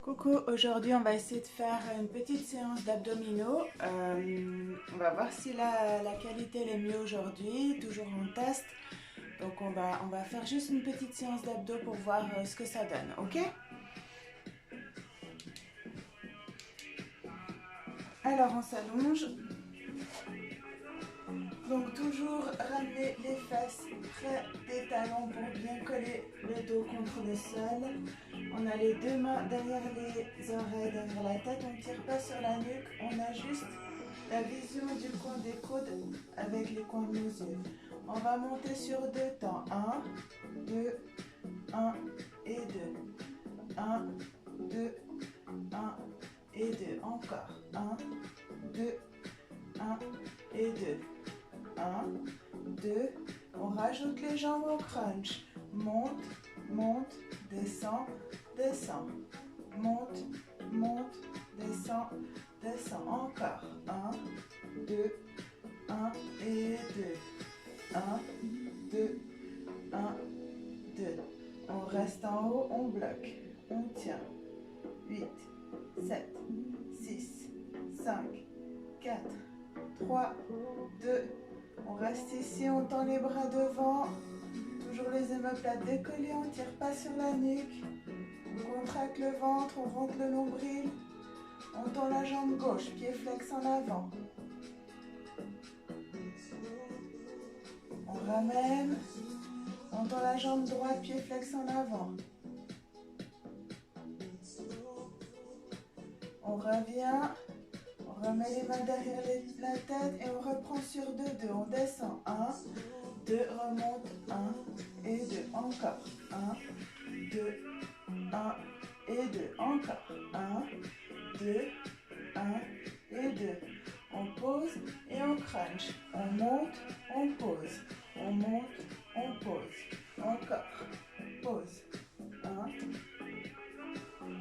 Coucou, aujourd'hui on va essayer de faire une petite séance d'abdominaux. On va voir si la qualité elle est mieux aujourd'hui, toujours en test. Donc on va faire juste une petite séance d'abdos pour voir ce que ça donne, ok? Alors on s'allonge. Donc toujours ramener les fesses près des talons pour bien coller le dos contre le sol. On a les deux mains derrière les oreilles, derrière la tête, on ne tire pas sur la nuque, on a juste la vision du coin des coudes avec les coins de nos yeux. On va monter sur deux temps, 1, 2, 1 et 2, 1, 2, 1 et 2, encore, 1, 2, 1 et 2. 1, 2, on rajoute les jambes au crunch, monte, monte, descend, descend, monte, monte, descend, descend, encore, 1, 2, 1 et 2, 1, 2, 1, 2, on reste en haut, on bloque, on tient, 8, 7, 6, 5, 4, 3, 2, on reste ici, on tend les bras devant, toujours les omoplates décollées, on ne tire pas sur la nuque, on contracte le ventre, on rentre le nombril, on tend la jambe gauche, pied flex en avant. On ramène, on tend la jambe droite, pied flex en avant. On revient. On remet les mains derrière la tête et on reprend sur 2, 2. On descend. 1, 2, remonte. 1 et 2. Encore. 1, 2, 1 et 2. Encore. 1, 2, 1 et 2. On pose et on crunch. On monte, on pose. On monte, on pose. Encore. Pose. 1,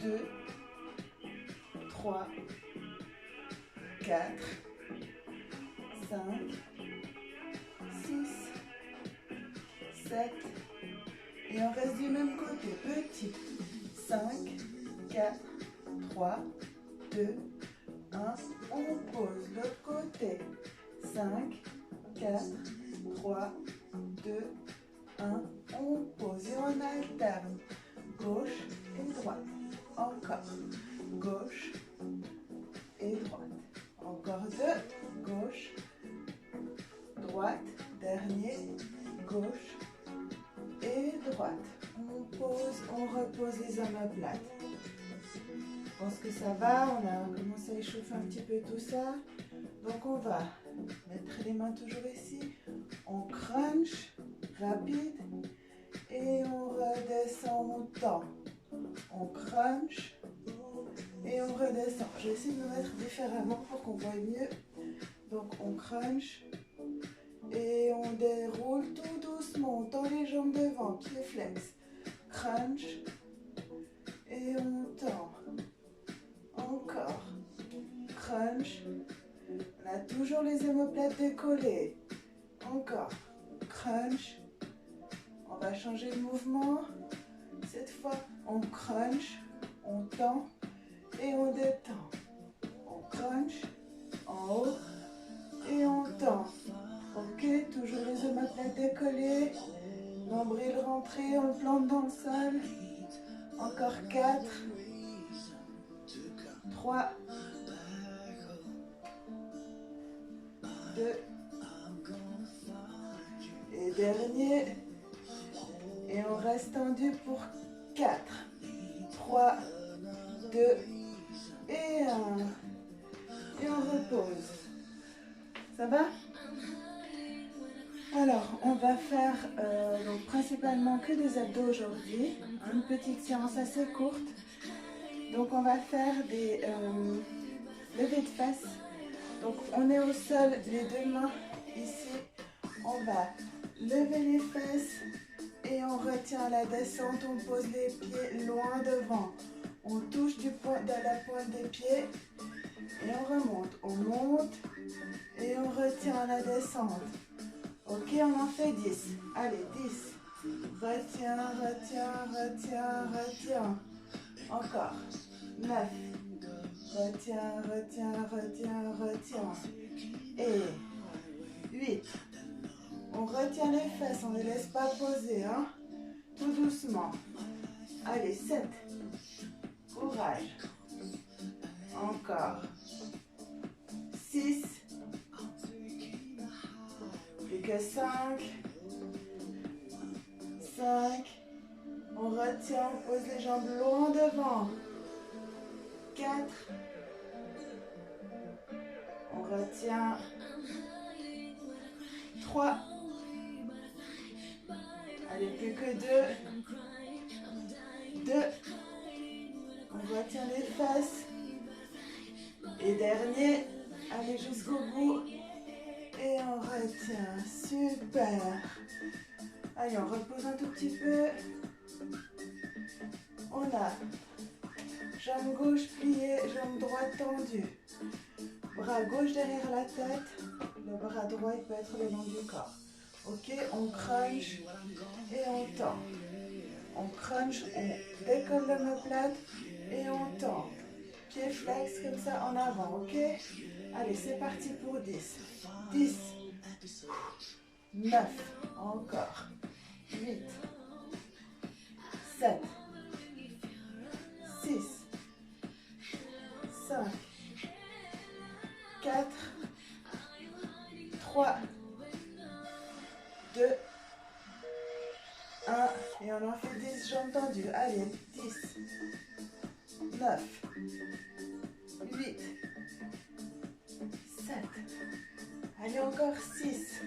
2, 3, 4, 5, 6, 7, et on reste du même côté, petit, 5, 4, 3, 2, 1, on pose, l'autre côté, 5, 4, 3, 2, 1, on pose, et on alterne, gauche et droite, encore, gauche et droite. Encore 2, gauche, droite, dernier, gauche et droite. On pose, on repose les omoplates. Je pense que ça va, on a commencé à échauffer un petit peu tout ça. Donc on va mettre les mains toujours ici. On crunch, rapide, et on redescend, on tend. On crunch, et on redescend. Je vais essayer de me mettre différemment pour qu'on voit mieux. Donc on crunch et on déroule tout doucement. On tend les jambes devant, pied flex. Crunch et on tend. Encore. Crunch. On a toujours les omoplates décollées. Encore. Crunch. On va changer de mouvement. Cette fois, on crunch, on tend. Et on détend. On crunch en haut et on tend. Ok, toujours les omoplates décollées. Nombril rentré, on le plante dans le sol. Encore 4, 3, 2, et dernier. Et on reste tendu pour 4, 3, 2, et 1. Et on repose. Ça va? Alors, on va faire donc principalement que des abdos aujourd'hui. Une petite séance assez courte. Donc, on va faire des levées de fesses. Donc, on est au sol, les deux mains ici. On va lever les fesses et on retient la descente. On pose les pieds loin devant. On touche de la pointe des pieds et on remonte. On monte et on retient la descente. Ok, on en fait 10. Allez, 10. Retiens, retiens, retiens, retiens. Encore. 9. Retiens, retiens, retiens, retiens. Et 8. On retient les fesses, on ne les laisse pas poser, hein? Tout doucement. Allez, 7. Courage. Encore. 6. Plus que 5. 5. On retient, on pose les jambes loin devant. 4. On retient. 3. Allez, plus que 2. 2. On retient les fesses. Et dernier. Allez jusqu'au bout. Et on retient. Super. Allez, on repose un tout petit peu. On a jambe gauche pliée, jambe droite tendue. Bras gauche derrière la tête. Le bras droit, il peut être le long du corps. Ok, on crunch et on tend. On crunch, on décolle l'omoplate et on tend. Pied flex comme ça en avant, ok? Allez, c'est parti pour 10. 10. 9. Encore. 8. 7. 6. 5. 4. 3. 2. 1. Et on en fait 10 jambes tendues. Allez, 10. 9. 8. 7. Allez, encore 6.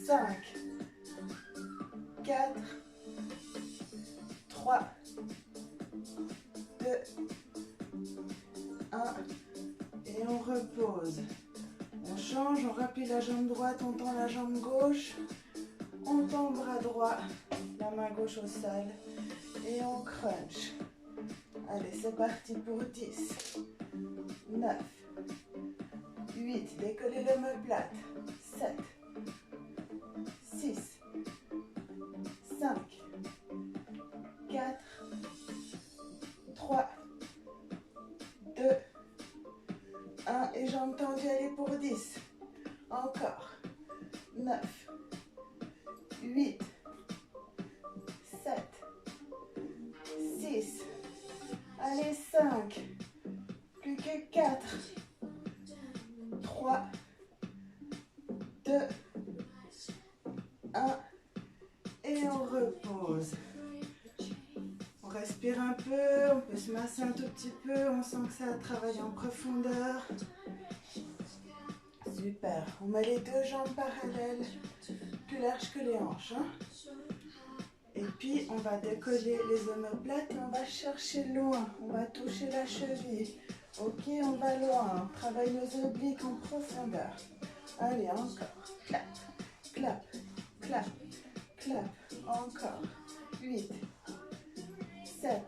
5. 4. 3. 2. 1. Et on repose. On change, on rappuie la jambe droite, on tend la jambe gauche. On tend le bras droit, la main gauche au sol. Et on crunch. Allez, c'est parti pour 10. 9. 8. Décollez l'omoplate. 7. 6. 5. 4. 3. 2. 1. Et jambes tendues, allez pour 10. Encore. 9. 8. 7. 6. Allez, 5. Plus que 4. 3. 2. 1. Et on repose. On respire un peu, on peut se masser un tout petit peu, on sent que ça travaille en profondeur. Super. On met les deux jambes parallèles, plus larges que les hanches. Hein. Et puis, on va décoller les omoplates et on va chercher loin. On va toucher la cheville. Ok, on va loin. On travaille nos obliques en profondeur. Allez, encore. Clap, clap, clap, clap. Encore. 8, 7,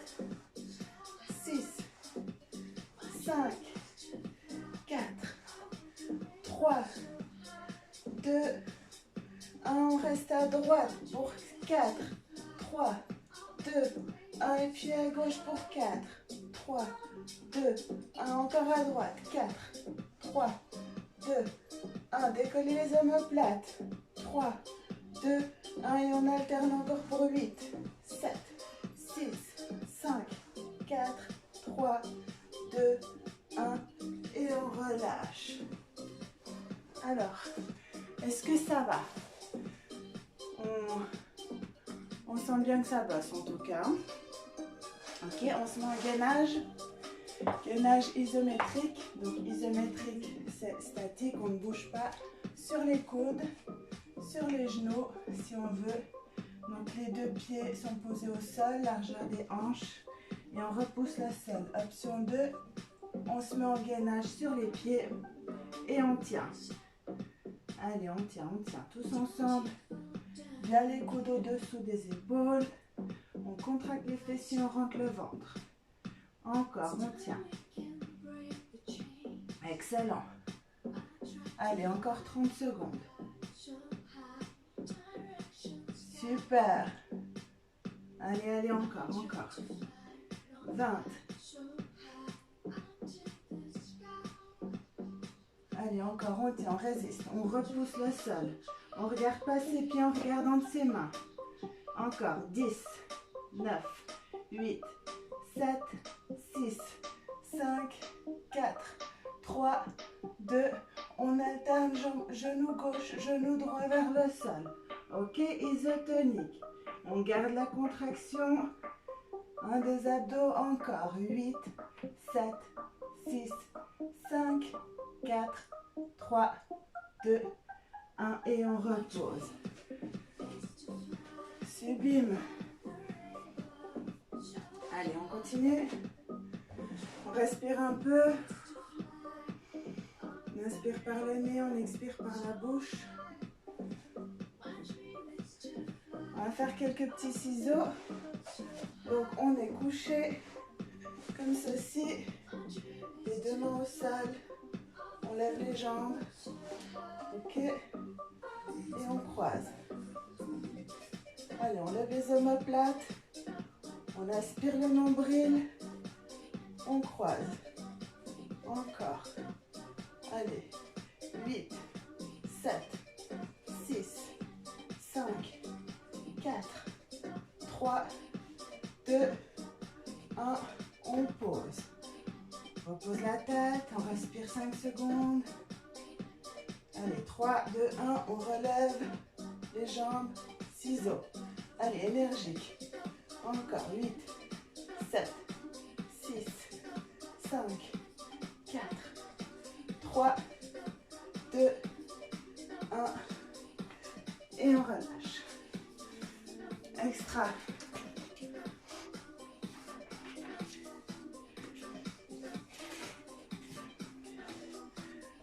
6, 5, 4, 3, 2, 1. On reste à droite pour 4, 3, 2, 1. Et puis à gauche pour 4, 3, 2, 1. Encore à droite. 4, 3, 2, 1. Décollez les omoplates. 3, 2, 1. Et on alterne encore pour 8, 7, 6, 5, 4, 3, 2, 1. Et on relâche. Alors, est-ce que ça va? On sent bien que ça bosse en tout cas. Ok, on se met en gainage. Gainage isométrique. Donc isométrique, c'est statique, on ne bouge pas. Sur les coudes, sur les genoux, si on veut. Donc les deux pieds sont posés au sol, largeur des hanches. Et on repousse la selle. Option 2, on se met en gainage sur les pieds et on tient. Allez, on tient tous ensemble. Bien les coudes au-dessous des épaules. On contracte les fessiers, on rentre le ventre. Encore, on tient. Excellent. Allez, encore 30 secondes. Super. Allez, encore. 20. Allez, encore, on tient, on résiste. On repousse le sol. On ne regarde pas ses pieds en regardant de ses mains. Encore, 10, 9, 8, 7, 6, 5, 4, 3, 2. On alterne genou gauche, genou droit vers le sol. Ok, isotonique. On garde la contraction. Un des abdos, encore. 8, 7, 6, 5, 4, 3, 2, 1. Et on repose. Sublime. Allez, on continue. On respire un peu. On inspire par le nez, on expire par la bouche. On va faire quelques petits ciseaux. Donc on est couché comme ceci. Les deux mains au sol. On lève les jambes. Ok. Et on croise. Allez, on lève les omoplates. On aspire le nombril. On croise. Encore. Allez. 8, 7, 6, 5, 4, 3, 2, 1. On pose. On repose la tête. On respire 5 secondes. Allez, 3, 2, 1. On relève les jambes. Ciseaux. Allez, énergique. Encore. 8, 7, 6, 5, 4, 3, 2, 1. Et on relâche. Extra.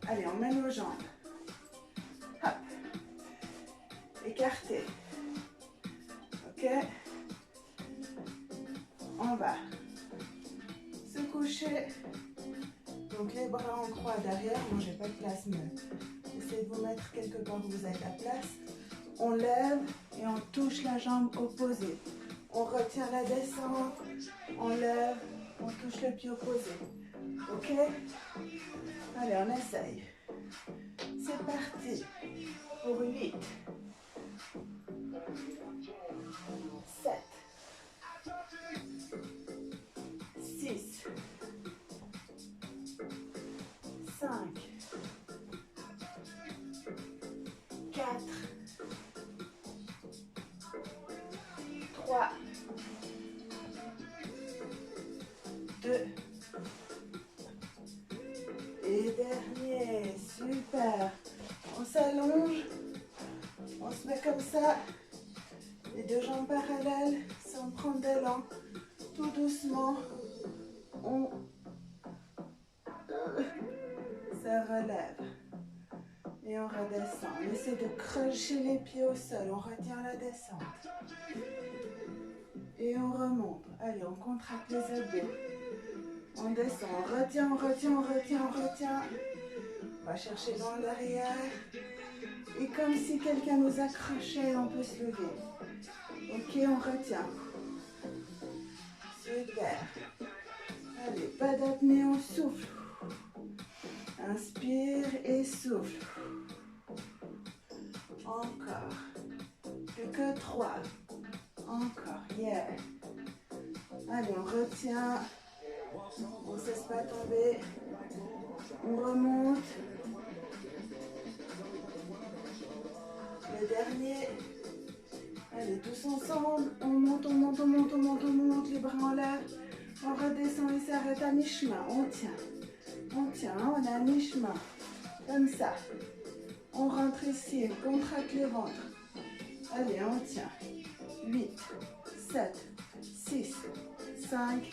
Allez, on met nos jambes. Hop. Écartées. Ok. On va se coucher. Donc les bras en croix derrière. Moi, j'ai pas de place, mais essayez de vous mettre quelque part où vous avez la place. On lève et on touche la jambe opposée. On retient la descente. On lève. On touche le pied opposé. Ok? Allez, on essaye. C'est parti. Pour 8, 7, 6, 5, 4, 3, 2, et dernier. Super. On s'allonge. On se met comme ça. Les deux jambes parallèles, sans prendre d'élan. Tout doucement. On se relève. Et on redescend. On essaie de crocher les pieds au sol. On retient la descente. Et on remonte. Allez, on contracte les abdos. On descend. On retient, on retient, on retient, on retient. On va chercher dans l'arrière. Et comme si quelqu'un nous accrochait, on peut se lever. Ok, on retient. Super. Allez, pas d'apnée, on souffle. Inspire et souffle. Encore. Plus que 3. Encore. Yeah. Allez, on retient. On ne cesse pas tomber. On remonte. Le dernier. Allez, tous ensemble. On monte, on monte, on monte, on monte, on monte. Les bras en l'air. On redescend et s'arrête à mi-chemin. On tient. On tient, on est à mi-chemin. Comme ça. On rentre ici, on contracte le ventre. Allez, on tient. 8, 7, 6, 5,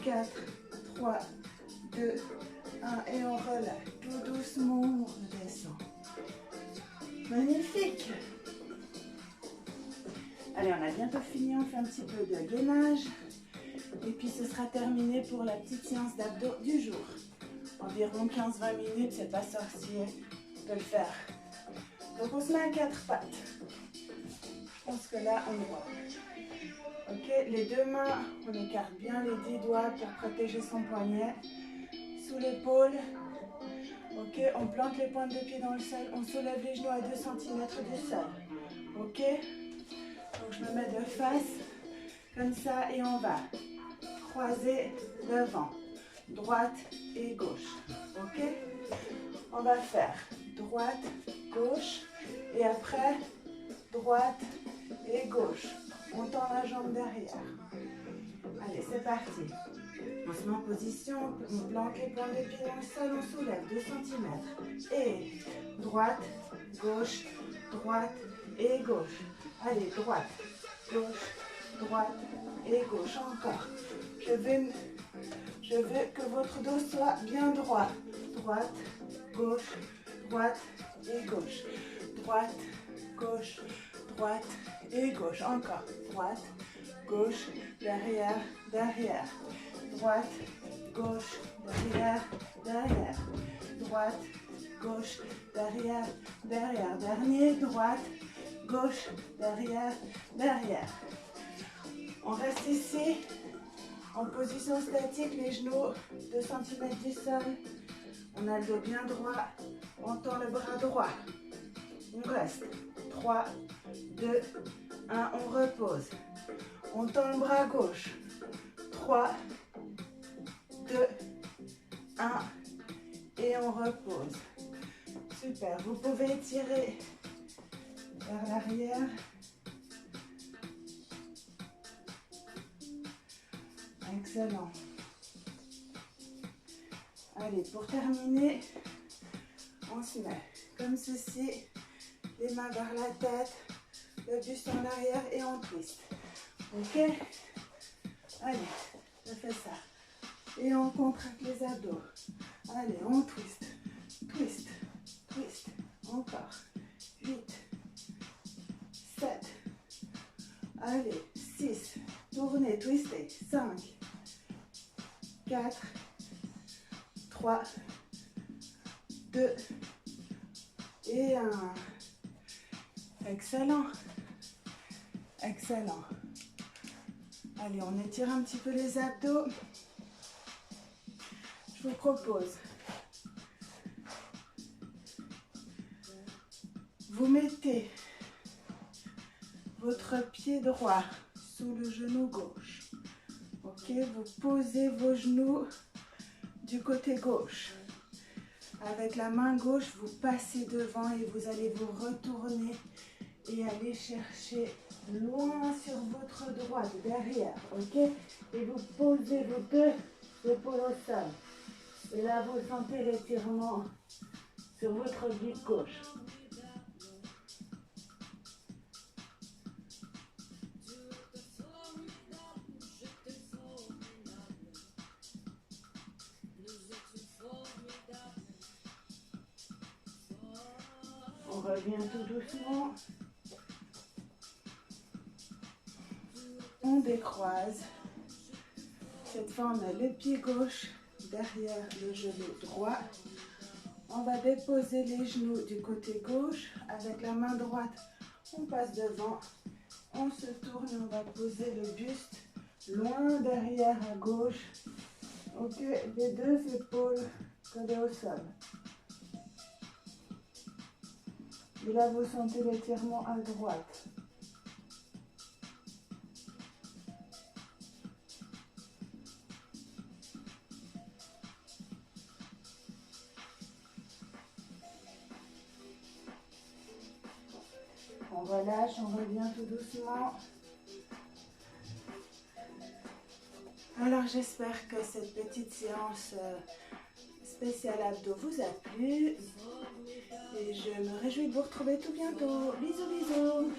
4, 3, 2, 1. Et on relâche. Tout doucement, on redescend. Magnifique. Allez, on a bientôt fini. On fait un petit peu de gainage. Et puis, ce sera terminé pour la petite séance d'abdos du jour. Environ 15-20 minutes, c'est pas sorcier de le faire. Donc, on se met à 4 pattes. Je pense que là, on est bon. Ok, les deux mains, on écarte bien les 10 doigts pour protéger son poignet. Sous l'épaule. Ok, on plante les pointes de pied dans le sol. On soulève les genoux à 2 cm du sol. Ok, donc je me mets de face, comme ça, et on va croiser devant, droite et gauche. Ok, on va faire droite, gauche, et après, droite et gauche. On tend la jambe derrière. Allez, c'est parti. On se met en position, on planque les pointes de pied dans le sol, on soulève 2 cm. Et droite, gauche, droite et gauche. Allez, droite, gauche, droite et gauche. Encore. Je veux que votre dos soit bien droit. Droite, gauche, droite et gauche. Droite, gauche, droite et gauche. Encore. Droite, gauche, derrière, derrière. Droite, gauche, derrière, derrière. Droite, gauche, derrière, derrière. Dernier, droite, gauche, derrière, derrière. On reste ici, en position statique, les genoux 2 cm du sol. On a le dos bien droit, on tend le bras droit. On reste. 3, 2, 1, on repose. On tend le bras gauche. 3, 2, 1, et on repose. Super, vous pouvez étirer vers l'arrière. Excellent. Allez, pour terminer, on se met comme ceci, les mains vers la tête, le buste en arrière et on twist. Ok? Allez, je fais ça. Et on contracte les abdos. Allez, on twist, twist, twist. Encore. 8, 7. Allez, 6. Tournez, twistez. 5, 4, 3, 2 et 1. Excellent. Excellent. Allez, on étire un petit peu les abdos. Je vous propose, vous mettez votre pied droit sous le genou gauche. Ok, vous posez vos genoux du côté gauche. Avec la main gauche, vous passez devant et vous allez vous retourner et aller chercher loin sur votre droite, derrière, ok? Et vous posez vos deux épaules au sol. Et là, vous sentez l'étirement sur votre glisse gauche. On revient tout doucement. On décroise. Cette fois, on met le pied gauche derrière le genou droit. On va déposer les genoux du côté gauche. Avec la main droite, on passe devant. On se tourne et on va poser le buste loin derrière à gauche. Ok, les deux épaules collées au sol. Et là, vous sentez l'étirement à droite. On relâche, on revient tout doucement. Alors j'espère que cette petite séance spéciale abdos vous a plu. Et je me réjouis de vous retrouver tout bientôt. Bisous, bisous.